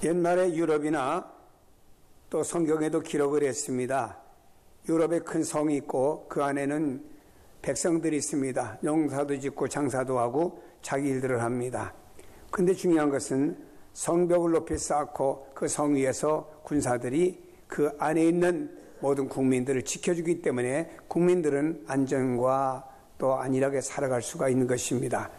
옛날에 유럽이나 또 성경에도 기록을 했습니다. 유럽에 큰 성이 있고 그 안에는 백성들이 있습니다. 농사도 짓고 장사도 하고 자기 일들을 합니다. 근데 중요한 것은 성벽을 높이 쌓고 그 성 위에서 군사들이 그 안에 있는 모든 국민들을 지켜주기 때문에 국민들은 안전과 또 안일하게 살아갈 수가 있는 것입니다.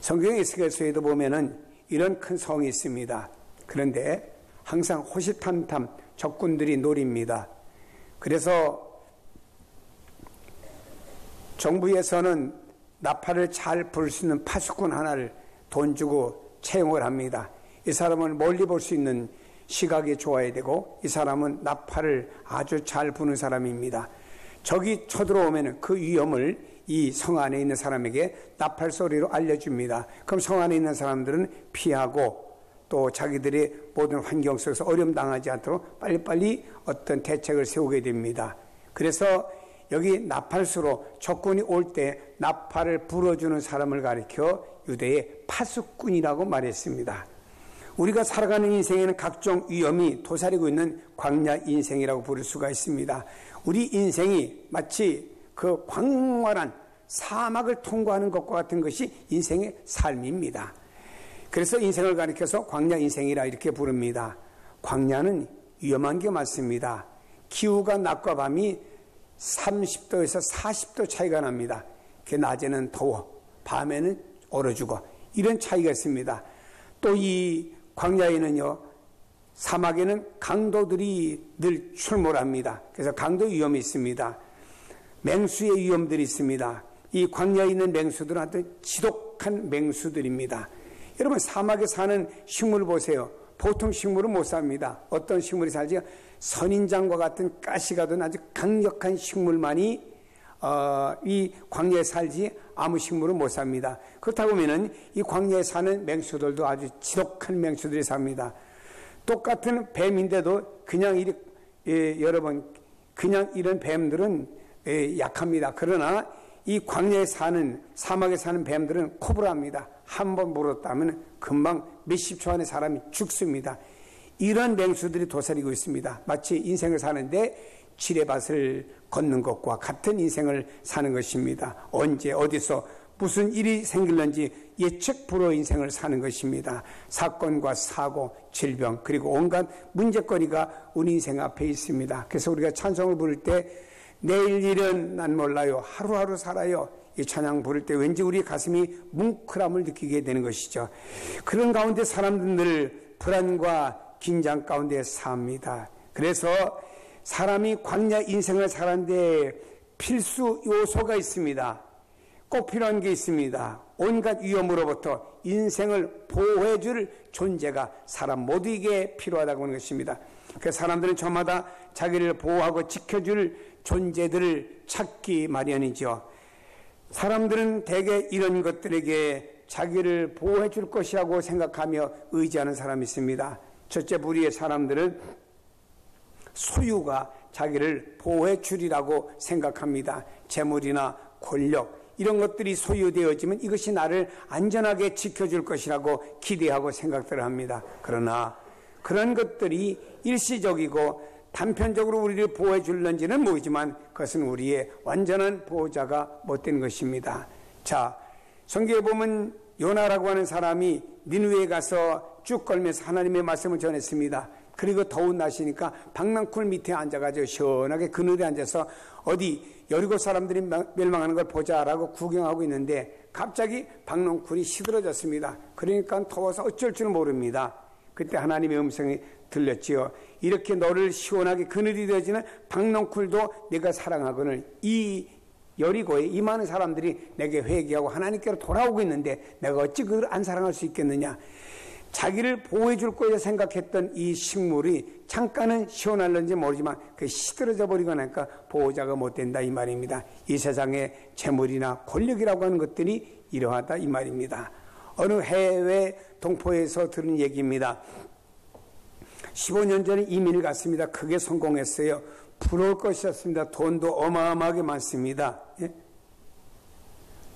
성경의 에스겔서에도 보면은 이런 큰 성이 있습니다. 그런데 항상 호시탐탐 적군들이 노립니다. 그래서 정부에서는 나팔을 잘 부를 수 있는 파수꾼 하나를 돈 주고 채용을 합니다. 이 사람은 멀리 볼 수 있는 시각이 좋아야 되고 이 사람은 나팔을 아주 잘 부는 사람입니다. 적이 쳐들어오면 그 위험을 이 성 안에 있는 사람에게 나팔 소리로 알려줍니다. 그럼 성 안에 있는 사람들은 피하고 또 자기들의 모든 환경 속에서 어려움 당하지 않도록 빨리빨리 어떤 대책을 세우게 됩니다. 그래서 여기 나팔수로 적군이 올 때 나팔을 불어주는 사람을 가리켜 유대의 파수꾼이라고 말했습니다. 우리가 살아가는 인생에는 각종 위험이 도사리고 있는 광야 인생이라고 부를 수가 있습니다. 우리 인생이 마치 그 광활한 사막을 통과하는 것과 같은 것이 인생의 삶입니다. 그래서 인생을 가리켜서 광야 인생이라 이렇게 부릅니다. 광야는 위험한 게 많습니다. 기후가 낮과 밤이 30도에서 40도 차이가 납니다. 그 낮에는 더워, 밤에는 얼어 죽어. 이런 차이가 있습니다. 또 이 광야에는요, 사막에는 강도들이 늘 출몰합니다. 그래서 강도 위험이 있습니다. 맹수의 위험들이 있습니다. 이 광야에 있는 맹수들은 아주 지독한 맹수들입니다. 여러분, 사막에 사는 식물 보세요. 보통 식물은 못 삽니다. 어떤 식물이 살지? 선인장과 같은 가시가 든 아주 강력한 식물만이 이 광야에 살지 아무 식물은 못 삽니다. 그렇다고 하면은 이 광야에 사는 맹수들도 아주 지독한 맹수들이 삽니다. 똑같은 뱀인데도 그냥 여러분, 그냥 이런 뱀들은 약합니다. 그러나 이 광야에 사는, 사막에 사는 뱀들은 코브라입니다. 한번 물었다면 금방 몇십 초 안에 사람이 죽습니다. 이런 맹수들이 도사리고 있습니다. 마치 인생을 사는데 지뢰밭을 걷는 것과 같은 인생을 사는 것입니다. 언제 어디서 무슨 일이 생길는지 예측 불허 인생을 사는 것입니다. 사건과 사고, 질병, 그리고 온갖 문제거리가 우리 인생 앞에 있습니다. 그래서 우리가 찬송을 부를 때 내일 일은 난 몰라요, 하루하루 살아요, 이 찬양 부를 때 왠지 우리 가슴이 뭉클함을 느끼게 되는 것이죠. 그런 가운데 사람들 불안과 긴장 가운데 삽니다. 그래서 사람이 광야 인생을 살았는데 필수 요소가 있습니다. 꼭 필요한 게 있습니다. 온갖 위험으로부터 인생을 보호해 줄 존재가 사람 모두에게 필요하다고 하는 것입니다. 그 사람들은 저마다 자기를 보호하고 지켜줄 존재들을 찾기 마련이죠. 사람들은 대개 이런 것들에게 자기를 보호해 줄 것이라고 생각하며 의지하는 사람이 있습니다. 첫째 부류의 사람들은 소유가 자기를 보호해 주리라고 생각합니다. 재물이나 권력, 이런 것들이 소유되어지면 이것이 나를 안전하게 지켜줄 것이라고 기대하고 생각들을 합니다. 그러나 그런 것들이 일시적이고 단편적으로 우리를 보호해 줄는지는 모르지만 그것은 우리의 완전한 보호자가 못된 것입니다. 자, 성경에 보면 요나라고 하는 사람이 니느웨에 가서 쭉 걸면서 하나님의 말씀을 전했습니다. 그리고 더운 날씨니까 방랑쿨 밑에 앉아가지고 시원하게 그늘에 앉아서 어디 여리고 사람들이 멸망하는 걸 보자라고 구경하고 있는데 갑자기 방랑쿨이 시들어졌습니다. 그러니까 더워서 어쩔 줄 모릅니다. 그때 하나님의 음성이 들렸지요. 이렇게 너를 시원하게 그늘이 되어지는 방랑쿨도 내가 사랑하거늘 이 여리고에 이 많은 사람들이 내게 회개하고 하나님께로 돌아오고 있는데 내가 어찌 그걸 안 사랑할 수 있겠느냐. 자기를 보호해 줄 거라 생각했던 이 식물이 잠깐은 시원할는지 모르지만 그 시들어져 버리고 나니까 보호자가 못 된다 이 말입니다. 이 세상의 재물이나 권력이라고 하는 것들이 이러하다 이 말입니다. 어느 해외 동포에서 들은 얘기입니다. 15년 전에 이민을 갔습니다. 크게 성공했어요. 부러울 것이었습니다. 돈도 어마어마하게 많습니다. 예?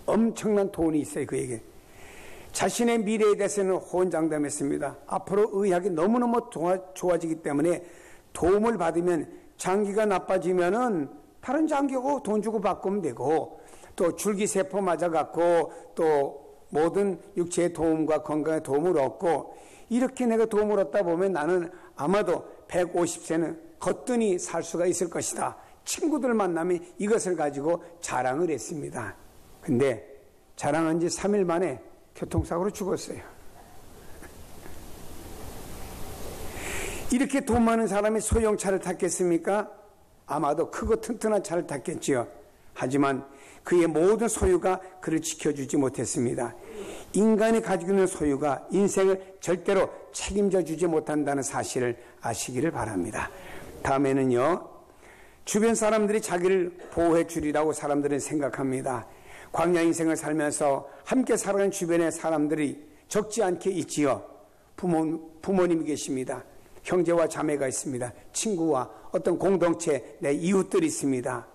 엄청난 돈이 있어요 그에게. 자신의 미래에 대해서는 호언장담했습니다. 앞으로 의학이 너무너무 좋아지기 때문에 도움을 받으면 장기가 나빠지면은 다른 장기하고 돈 주고 바꾸면 되고, 또 줄기세포 맞아갖고 또 모든 육체의 도움과 건강의 도움을 얻고, 이렇게 내가 도움을 얻다 보면 나는 아마도 150세는 거뜬히 살 수가 있을 것이다. 친구들 만나면 이것을 가지고 자랑을 했습니다. 근데 자랑한 지 3일 만에 교통사고로 죽었어요. 이렇게 돈 많은 사람이 소형차를 탔겠습니까? 아마도 크고 튼튼한 차를 탔겠지요. 하지만 그의 모든 소유가 그를 지켜주지 못했습니다. 인간이 가지고 있는 소유가 인생을 절대로 책임져 주지 못한다는 사실을 아시기를 바랍니다. 다음에는요, 주변 사람들이 자기를 보호해 주리라고 사람들은 생각합니다. 광야 인생을 살면서 함께 살아가는 주변의 사람들이 적지 않게 있지요. 부모님이 계십니다. 형제와 자매가 있습니다. 친구와 어떤 공동체, 내 이웃들이 있습니다.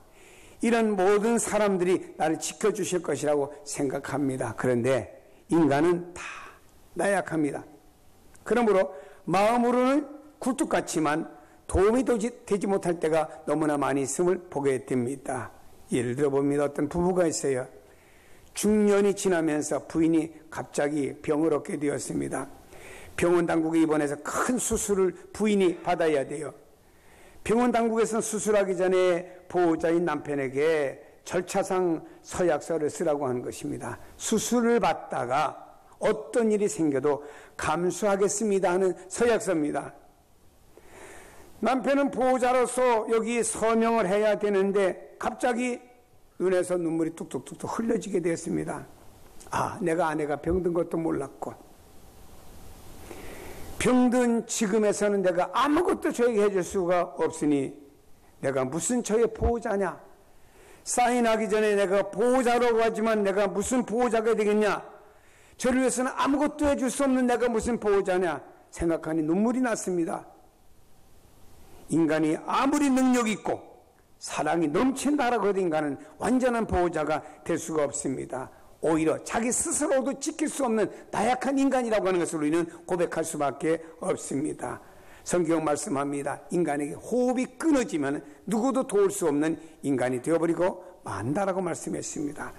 이런 모든 사람들이 나를 지켜주실 것이라고 생각합니다. 그런데 인간은 다 나약합니다. 그러므로 마음으로는 굴뚝같지만 도움이 되지 못할 때가 너무나 많이 있음을 보게 됩니다. 예를 들어 봅니다. 어떤 부부가 있어요. 중년이 지나면서 부인이 갑자기 병을 얻게 되었습니다. 병원 당국에 입원해서 큰 수술을 부인이 받아야 돼요. 병원 당국에서는 수술하기 전에 보호자인 남편에게 절차상 서약서를 쓰라고 하는 것입니다. 수술을 받다가 어떤 일이 생겨도 감수하겠습니다 하는 서약서입니다. 남편은 보호자로서 여기 서명을 해야 되는데 갑자기 눈에서 눈물이 뚝뚝뚝 흘려지게 되었습니다. 내가 아내가 병든 것도 몰랐고, 병든 지금에서는 내가 아무것도 저에게 해줄 수가 없으니 내가 무슨 저의 보호자냐? 사인하기 전에 내가 보호자라고 하지만 내가 무슨 보호자가 되겠냐? 저를 위해서는 아무것도 해줄 수 없는 내가 무슨 보호자냐? 생각하니 눈물이 났습니다. 인간이 아무리 능력 있고 사랑이 넘친다라고 해도 인간은 완전한 보호자가 될 수가 없습니다. 오히려 자기 스스로도 지킬 수 없는 나약한 인간이라고 하는 것을 우리는 고백할 수밖에 없습니다. 성경 말씀합니다. 인간에게 호흡이 끊어지면 누구도 도울 수 없는 인간이 되어버리고 만다라고 말씀했습니다.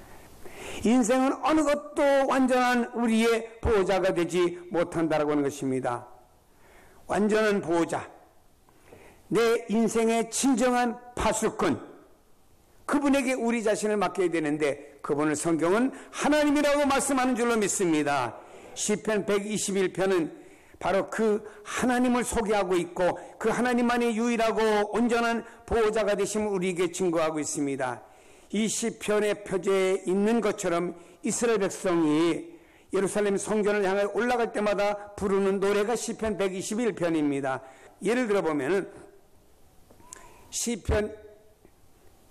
인생은 어느 것도 완전한 우리의 보호자가 되지 못한다라고 하는 것입니다. 완전한 보호자, 내 인생의 진정한 파수꾼, 그분에게 우리 자신을 맡겨야 되는데 그분을 성경은 하나님이라고 말씀하는 줄로 믿습니다. 시편 121편은 바로 그 하나님을 소개하고 있고 그 하나님만이 유일하고 온전한 보호자가 되심을 우리에게 증거하고 있습니다. 이 시편의 표제에 있는 것처럼 이스라엘 백성이 예루살렘 성전을 향해 올라갈 때마다 부르는 노래가 시편 121편입니다. 예를 들어보면 시편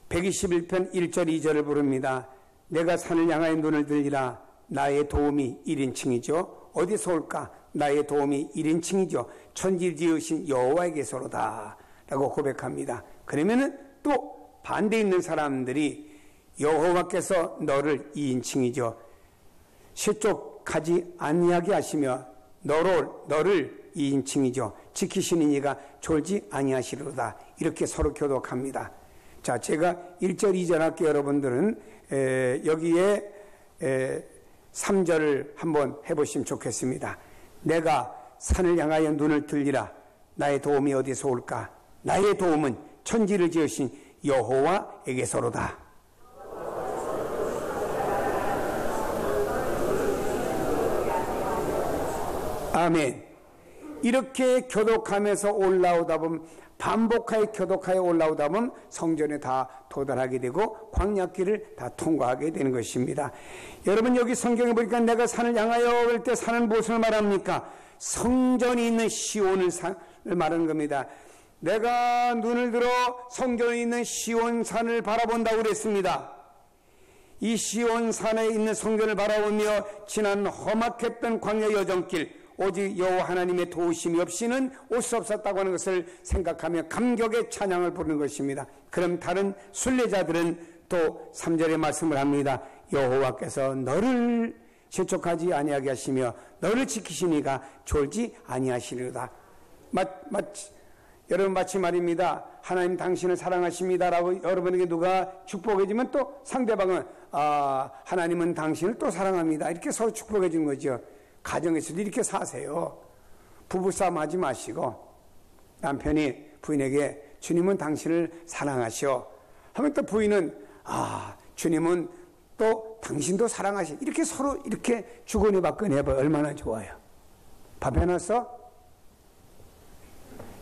121편 1절 2절을 부릅니다. 내가 산을 향하여 눈을 들리라. 나의 도움이 1인칭이죠. 어디서 올까? 나의 도움이 1인칭이죠. 천지 지으신 여호와에게서로다 라고 고백합니다. 그러면은 또 반대에 있는 사람들이 여호와께서 너를 2인칭이죠. 실족하지 아니하게 하시며 너를 2인칭이죠. 지키시는 이가 졸지 아니하시리로다. 이렇게 서로 교독합니다. 자, 제가 1절 2절 할게요. 여러분들은 여기에 3절을 한번 해보시면 좋겠습니다. 내가 산을 향하여 눈을 들리라. 나의 도움이 어디서 올까? 나의 도움은 천지를 지으신 여호와에게서로다. 아멘. 이렇게 교독하면서 올라오다 보면, 반복하여 교독하여 올라오다 보면 성전에 다 도달하게 되고 광야길을 다 통과하게 되는 것입니다. 여러분, 여기 성경에 보니까 내가 산을 향하여 올 때 산은 무엇을 말합니까? 성전이 있는 시온을 말하는 겁니다. 내가 눈을 들어 성전이 있는 시온산을 바라본다고 그랬습니다. 이 시온산에 있는 성전을 바라보며 지난 험악했던 광야 여정길, 오직 여호와 하나님의 도우심이 없이는 올 수 없었다고 하는 것을 생각하며 감격의 찬양을 부르는 것입니다. 그럼 다른 순례자들은 또 3절의 말씀을 합니다. 여호와께서 너를 실족하지 아니하게 하시며 너를 지키시니가 졸지 아니하시리로다. 여러분 마치 말입니다. 하나님 당신을 사랑하십니다라고 여러분에게 누가 축복해 주면 또 상대방은 하나님은 당신을 또 사랑합니다. 이렇게 서로 축복해 주는 거죠. 가정에서도 이렇게 사세요. 부부싸움 하지 마시고 남편이 부인에게 주님은 당신을 사랑하시오 하면 또 부인은 주님은 또 당신도 사랑하시. 이렇게 서로 이렇게 주거니 받거니 해봐요. 얼마나 좋아요. 밥 해놨어?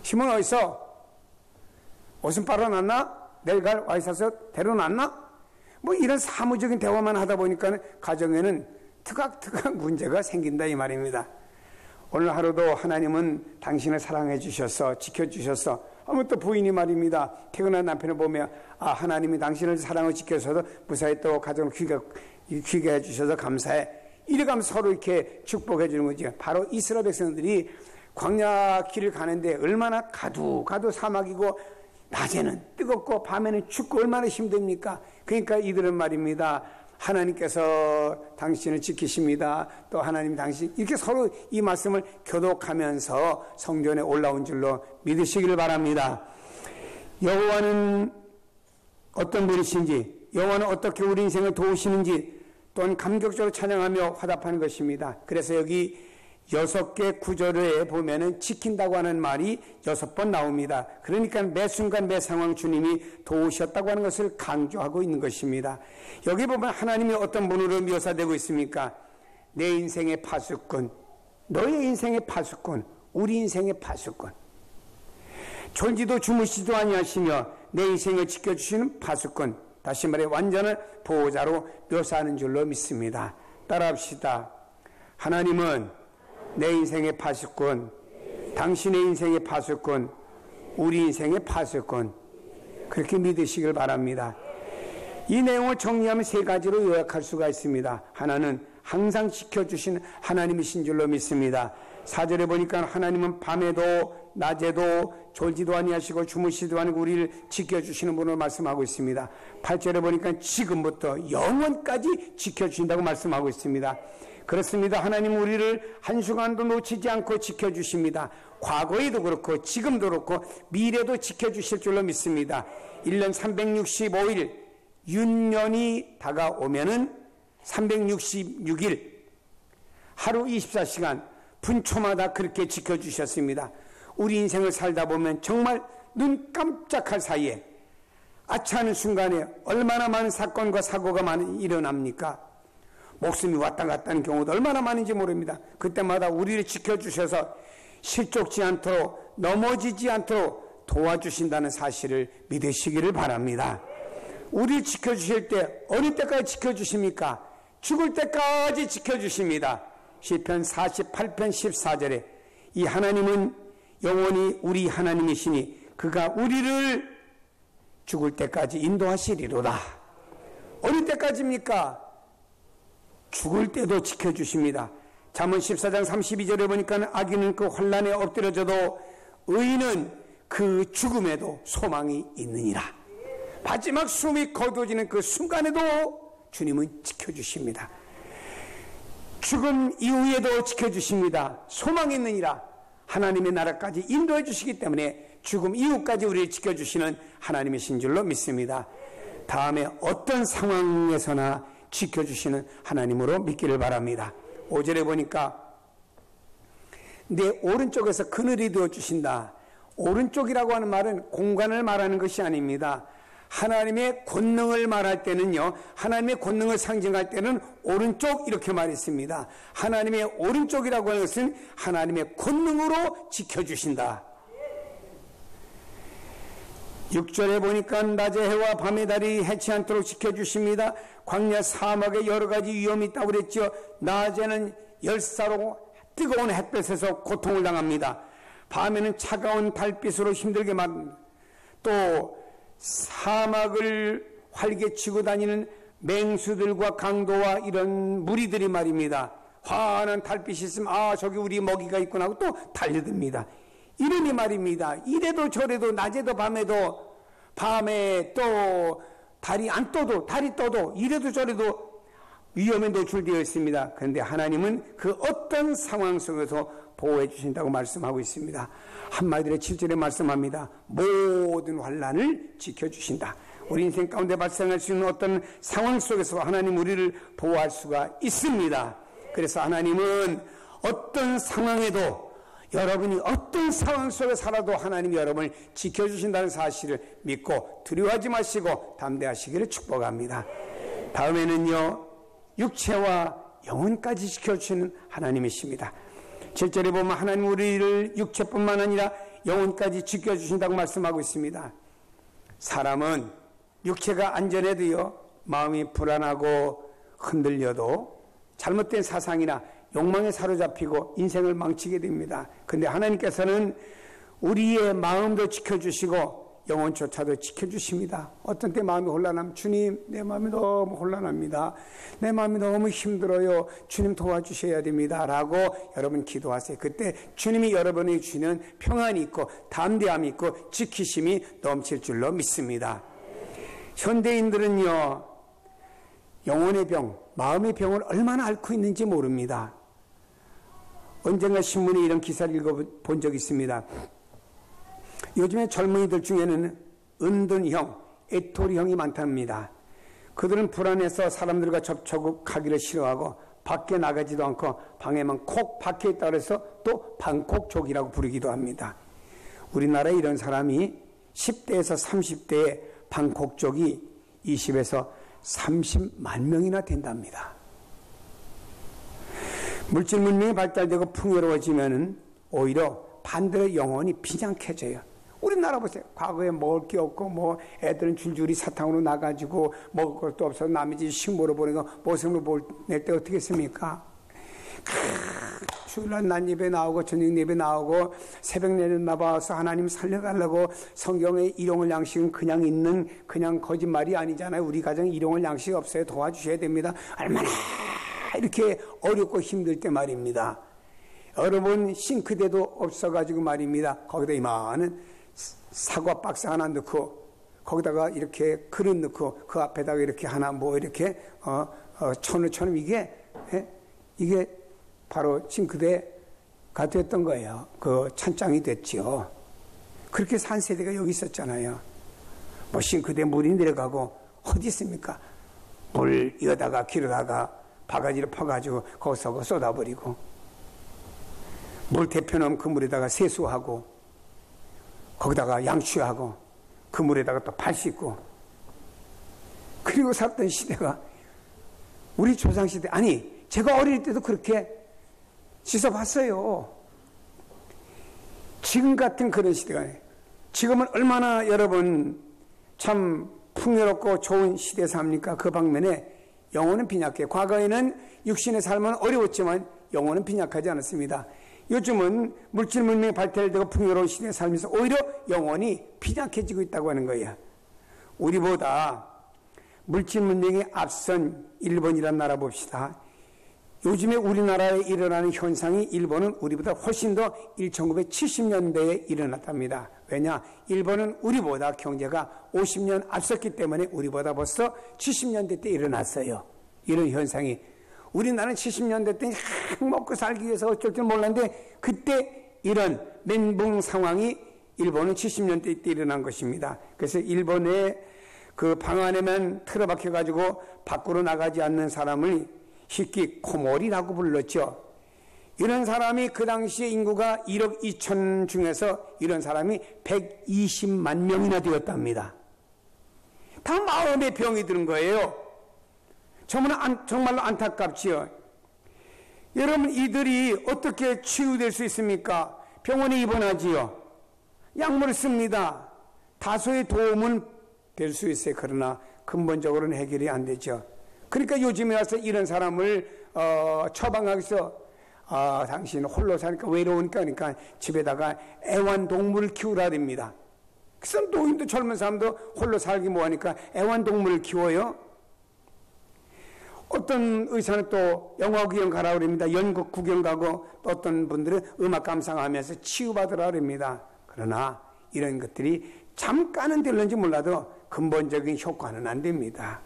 심은 어딨어? 옷은 빨아놨나? 내일 갈 와이사서 데려놨나? 뭐 이런 사무적인 대화만 하다 보니까 가정에는 트각트각 문제가 생긴다 이 말입니다. 오늘 하루도 하나님은 당신을 사랑해 주셔서 지켜주셔서 하면 또 부인이 말입니다. 퇴근한 남편을 보며 하나님이 당신을 사랑을 지켜서도 무사히 또 가정을 귀게 해주셔서 감사해. 이래가면 서로 이렇게 축복해 주는 거죠. 바로 이스라엘 백성들이 광야 길을 가는데 얼마나 가도 사막이고 낮에는 뜨겁고 밤에는 춥고 얼마나 힘듭니까? 그러니까 이들은 말입니다. 하나님께서 당신을 지키십니다. 또 하나님 당신 이렇게 서로 이 말씀을 교독하면서 성전에 올라온 줄로 믿으시기를 바랍니다. 여호와는 어떤 분이신지, 여호와는 어떻게 우리 인생을 도우시는지 또한 감격적으로 찬양하며 화답하는 것입니다. 그래서 여기 6개 구절에 보면은 지킨다고 하는 말이 6번 나옵니다. 그러니까 매 순간 매 상황 주님이 도우셨다고 하는 것을 강조하고 있는 것입니다. 여기 보면 하나님이 어떤 분으로 묘사되고 있습니까? 내 인생의 파수꾼, 너의 인생의 파수꾼, 우리 인생의 파수꾼. 졸지도 주무시지도 아니하시며 내 인생을 지켜주시는 파수꾼. 다시 말해 완전한 보호자로 묘사하는 줄로 믿습니다. 따라합시다. 하나님은 내 인생의 파수꾼, 당신의 인생의 파수꾼, 우리 인생의 파수꾼. 그렇게 믿으시길 바랍니다. 이 내용을 정리하면 3가지로 요약할 수가 있습니다. 하나는 항상 지켜주신 하나님이신 줄로 믿습니다. 4절에 보니까 하나님은 밤에도 낮에도 졸지도 아니하시고 주무시지도 아니고 우리를 지켜주시는 분으로 말씀하고 있습니다. 8절에 보니까 지금부터 영원까지 지켜주신다고 말씀하고 있습니다. 그렇습니다. 하나님 우리를 한순간도 놓치지 않고 지켜주십니다. 과거에도 그렇고 지금도 그렇고 미래도 지켜주실 줄로 믿습니다. 1년 365일 윤년이 다가오면은 366일 하루 24시간 분초마다 그렇게 지켜주셨습니다. 우리 인생을 살다 보면 정말 눈 깜짝할 사이에 아차하는 순간에 얼마나 많은 사건과 사고가 많이 일어납니까? 목숨이 왔다 갔다 하는 경우도 얼마나 많은지 모릅니다. 그때마다 우리를 지켜주셔서 실족지 않도록 넘어지지 않도록 도와주신다는 사실을 믿으시기를 바랍니다. 우리를 지켜주실 때 어느 때까지 지켜주십니까? 죽을 때까지 지켜주십니다. 시편 48편 14절에 이 하나님은 영원히 우리 하나님이시니 그가 우리를 죽을 때까지 인도하시리로다. 어느 때까지입니까? 죽을 때도 지켜주십니다. 잠언 14장 32절에 보니까 악인은 그 환난에 엎드려져도 의인은 그 죽음에도 소망이 있느니라. 마지막 숨이 거두어지는 그 순간에도 주님은 지켜주십니다. 죽음 이후에도 지켜주십니다. 소망이 있느니라. 하나님의 나라까지 인도해 주시기 때문에 죽음 이후까지 우리를 지켜주시는 하나님이신 줄로 믿습니다. 다음에 어떤 상황에서나 지켜주시는 하나님으로 믿기를 바랍니다. 5절에 보니까 내 오른쪽에서 그늘이 되어주신다. 오른쪽이라고 하는 말은 공간을 말하는 것이 아닙니다. 하나님의 권능을 말할 때는요, 하나님의 권능을 상징할 때는 오른쪽 이렇게 말했습니다. 하나님의 오른쪽이라고 하는 것은 하나님의 권능으로 지켜주신다. 6절에 보니까 낮에 해와 밤의 달이 해치 않도록 지켜주십니다. 광야 사막에 여러 가지 위험이 있다고 그랬죠. 낮에는 열사로 뜨거운 햇볕에서 고통을 당합니다. 밤에는 차가운 달빛으로 힘들게 만듭니다. 또 사막을 활개치고 다니는 맹수들과 강도와 이런 무리들이 말입니다. 환한 달빛이 있으면 저기 우리 먹이가 있구나 하고 또 달려듭니다. 이러니 말입니다. 이래도 저래도 낮에도 밤에도 밤에 또 달이 안 떠도 달이 떠도 이래도 저래도 위험에 노출되어 있습니다. 그런데 하나님은 그 어떤 상황 속에서 보호해 주신다고 말씀하고 있습니다. 한마디로 7절에 말씀합니다. 모든 환난을 지켜주신다. 우리 인생 가운데 발생할 수 있는 어떤 상황 속에서 하나님 우리를 보호할 수가 있습니다. 그래서 하나님은 어떤 상황에도 여러분이 어떤 상황 속에 살아도 하나님이 여러분을 지켜주신다는 사실을 믿고 두려워하지 마시고 담대하시기를 축복합니다. 다음에는요, 육체와 영혼까지 지켜주시는 하나님이십니다. 7절에 보면 하나님 우리를 육체뿐만 아니라 영혼까지 지켜주신다고 말씀하고 있습니다. 사람은 육체가 안전해도요, 마음이 불안하고 흔들려도 잘못된 사상이나 욕망에 사로잡히고 인생을 망치게 됩니다. 그런데 하나님께서는 우리의 마음도 지켜주시고 영혼조차도 지켜주십니다. 어떤 때 마음이 혼란하면 주님, 내 마음이 너무 혼란합니다. 내 마음이 너무 힘들어요. 주님 도와주셔야 됩니다. 라고 여러분 기도하세요. 그때 주님이 여러분이 주는 평안이 있고 담대함이 있고 지키심이 넘칠 줄로 믿습니다. 현대인들은요, 영혼의 병, 마음의 병을 얼마나 앓고 있는지 모릅니다. 언젠가 신문에 이런 기사를 읽어본 적이 있습니다. 요즘에 젊은이들 중에는 은둔형, 애토리형이 많답니다. 그들은 불안해서 사람들과 접촉하기를 싫어하고 밖에 나가지도 않고 방에만 콕 박혀 있다고 해서 또 방콕족이라고 부르기도 합니다. 우리나라에 이런 사람이 10대에서 30대의 방콕족이 20에서 30만 명이나 된답니다. 물질 문명이 발달되고 풍요로워지면 오히려 반대로 영혼이 빈약해져요. 우리나라 보세요. 과거에 먹을 게 없고 뭐 애들은 줄줄이 사탕으로 나가지고 먹을 것도 없어서 남의 집 식모로 보내고 모습을 보낼 때 어떻게 했습니까? 주일날 난 예배 나오고 저녁 예배 나오고 새벽 내는 나와서 하나님 살려달라고. 성경에 일용할 양식은 그냥 있는 그냥 거짓말이 아니잖아요. 우리 가정에 일용할 양식이 없어요. 도와주셔야 됩니다. 얼마나 이렇게 어렵고 힘들 때 말입니다. 여러분 싱크대도 없어가지고 말입니다. 거기다 이만한 사과 박스 하나 넣고 거기다가 이렇게 그릇 넣고 그 앞에다가 이렇게 하나 뭐 이렇게 천우처럼 이게 바로 싱크대가 됐던 거예요. 그 찬장이 됐지요. 그렇게 산 세대가 여기 있었잖아요. 뭐 싱크대 물이 내려가고 어디 있습니까? 물 이어다가 기르다가 바가지를 퍼가지고 거기서 쏟아버리고 물 데펴놓으면 그 물에다가 세수하고 거기다가 양치하고 그 물에다가 또 발 씻고 그리고 살던 시대가 우리 조상시대, 아니 제가 어릴 때도 그렇게 씻어봤어요. 지금 같은 그런 시대가 아니에요. 지금은 얼마나 여러분 참 풍요롭고 좋은 시대에 삽니까? 그 방면에 영혼은 빈약해요. 과거에는 육신의 삶은 어려웠지만 영혼은 빈약하지 않았습니다. 요즘은 물질 문명이 발달되고 풍요로운 시대에 살면서 오히려 영혼이 빈약해지고 있다고 하는 거예요. 우리보다 물질 문명이 앞선 일본이라는 나라 봅시다. 요즘에 우리나라에 일어나는 현상이 일본은 우리보다 훨씬 더 1970년대에 일어났답니다. 왜냐? 일본은 우리보다 경제가 50년 앞섰기 때문에 우리보다 벌써 70년대 때 일어났어요. 이런 현상이. 우리나라는 70년대 때 먹고 살기 위해서 어쩔 줄 몰랐는데 그때 이런 멘붕 상황이 일본은 70년대 때 일어난 것입니다. 그래서 일본의 그 방 안에만 틀어박혀 가지고 밖으로 나가지 않는 사람을 히키코모리라고 불렀죠. 이런 사람이 그 당시에 인구가 1억 2천 중에서 이런 사람이 120만 명이나 되었답니다. 다 마음의 병이 드는 거예요. 정말로 안타깝지요. 여러분 이들이 어떻게 치유될 수 있습니까? 병원에 입원하지요. 약물을 씁니다. 다소의 도움은 될 수 있어요. 그러나 근본적으로는 해결이 안 되죠. 그러니까 요즘에 와서 이런 사람을 처방하기 위해서 당신 홀로 사니까 외로우니까 그러니까 집에다가 애완동물을 키우라 됩니다. 그래서 노인도 젊은 사람도 홀로 살기 뭐하니까 애완동물을 키워요. 어떤 의사는 또 영화 구경 가라 그럽니다. 연극 구경 가고 또 어떤 분들은 음악 감상하면서 치유받으라 그럽니다. 그러나 이런 것들이 잠깐은 될는지 몰라도 근본적인 효과는 안 됩니다.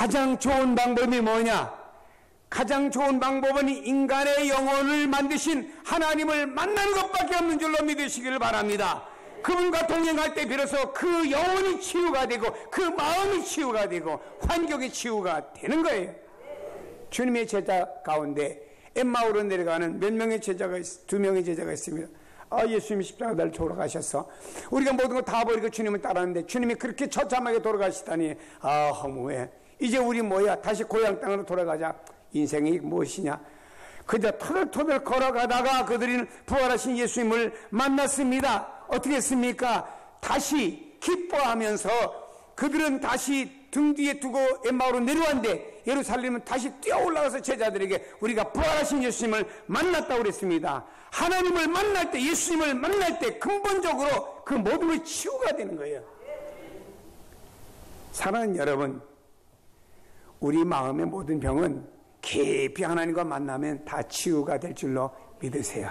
가장 좋은 방법이 뭐냐? 가장 좋은 방법은 인간의 영혼을 만드신 하나님을 만나는 것밖에 없는 줄로 믿으시기를 바랍니다. 그분과 동행할 때 비로소 그 영혼이 치유가 되고 그 마음이 치유가 되고 환경이 치유가 되는 거예요. 주님의 제자 가운데 엠마오로 내려가는 몇 명의 제자가 두 명의 제자가 있습니다. 예수님이 십자가 날 돌아가셨어. 우리가 모든 거 다 버리고 주님을 따랐는데 주님이 그렇게 처참하게 돌아가시다니 허무해. 이제 우리 뭐야? 다시 고향 땅으로 돌아가자. 인생이 무엇이냐? 그저 터덜터덜 걸어가다가 그들은 부활하신 예수님을 만났습니다. 어떻게 했습니까? 다시 기뻐하면서 그들은 다시 등 뒤에 두고 엠마오로 내려왔는데 예루살렘은 다시 뛰어 올라가서 제자들에게 우리가 부활하신 예수님을 만났다고 그랬습니다. 하나님을 만날 때, 예수님을 만날 때 근본적으로 그 모든 걸 치유가 되는 거예요. 사랑하는 여러분, 우리 마음의 모든 병은 깊이 하나님과 만나면 다 치유가 될 줄로 믿으세요.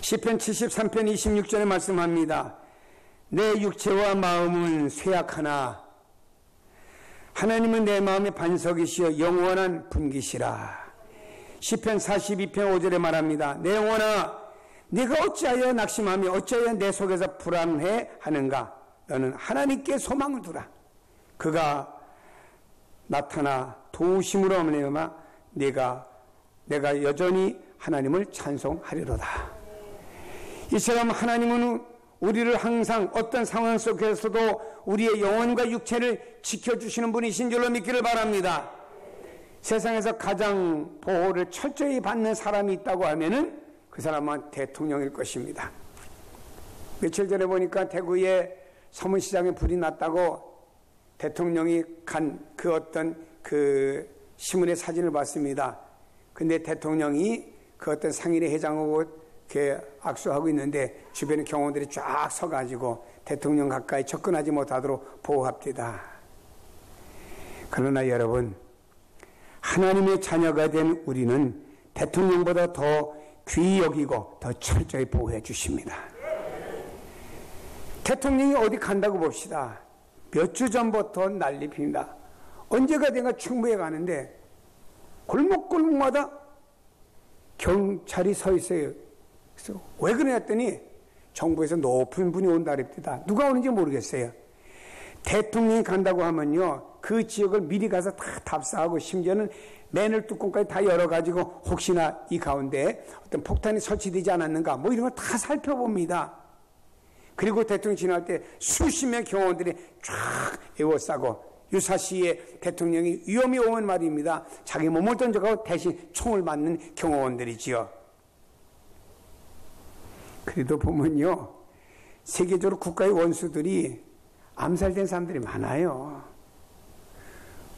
시편 73편 26절에 말씀합니다. 내 육체와 마음은 쇠약하나 하나님은 내 마음의 반석이시여 영원한 분기시라. 시편 42편 5절에 말합니다. 내 영혼아 네가 어찌하여 낙심하며 어찌하여 내 속에서 불안해 하는가. 너는 하나님께 소망을 두라. 그가 나타나 도우심으로 말미암아 내가 여전히 하나님을 찬송하리로다. 이처럼 하나님은 우리를 항상 어떤 상황 속에서도 우리의 영혼과 육체를 지켜주시는 분이신 줄로 믿기를 바랍니다. 세상에서 가장 보호를 철저히 받는 사람이 있다고 하면은 그 사람은 대통령일 것입니다. 며칠 전에 보니까 대구에 서문시장에 불이 났다고 대통령이 간 그 어떤 그 신문의 사진을 봤습니다. 근데 대통령이 그 어떤 상인의 회장하고 이렇게 악수하고 있는데 주변에 경호원들이 쫙 서가지고 대통령 가까이 접근하지 못하도록 보호합니다. 그러나 여러분, 하나님의 자녀가 된 우리는 대통령보다 더 귀히 여기고 더 철저히 보호해 주십니다. 대통령이 어디 간다고 봅시다. 몇 주 전부터 난리 핍니다. 언제가 내가 충무에 가는데 골목골목마다 경찰이 서 있어요. 그래서 왜 그러냐 했더니 정부에서 높은 분이 온다 그랬다. 누가 오는지 모르겠어요. 대통령이 간다고 하면요, 그 지역을 미리 가서 다 답사하고 심지어는 맨홀 뚜껑까지 다 열어가지고 혹시나 이 가운데 어떤 폭탄이 설치되지 않았는가 뭐 이런 걸 다 살펴봅니다. 그리고 대통령 지날 때 수십 명의 경호원들이 쫙 에워싸고 유사시에 대통령이 위험이 오면 말입니다. 자기 몸을 던져가고 대신 총을 맞는 경호원들이지요. 그래도 보면요, 세계적으로 국가의 원수들이 암살된 사람들이 많아요.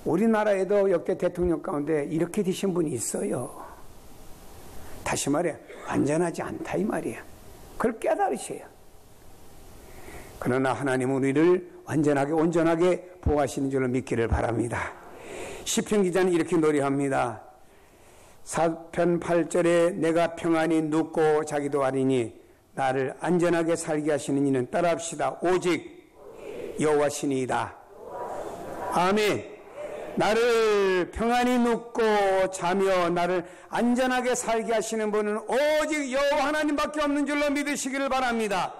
우리나라에도 역대 대통령 가운데 이렇게 되신 분이 있어요. 다시 말해 완전하지 않다 이 말이에요. 그걸 깨달으셔요. 그러나 하나님은 우리를 완전하게 온전하게 보호하시는 줄로 믿기를 바랍니다. 시편 기자는 이렇게 노래합니다. 4편 8절에 내가 평안히 눕고 자기도 하리니 나를 안전하게 살게 하시는 이는 따라합시다. 오직 여호와시니이다. 아멘. 나를 평안히 눕고 자며 나를 안전하게 살게 하시는 분은 오직 여호와 하나님밖에 없는 줄로 믿으시기를 바랍니다.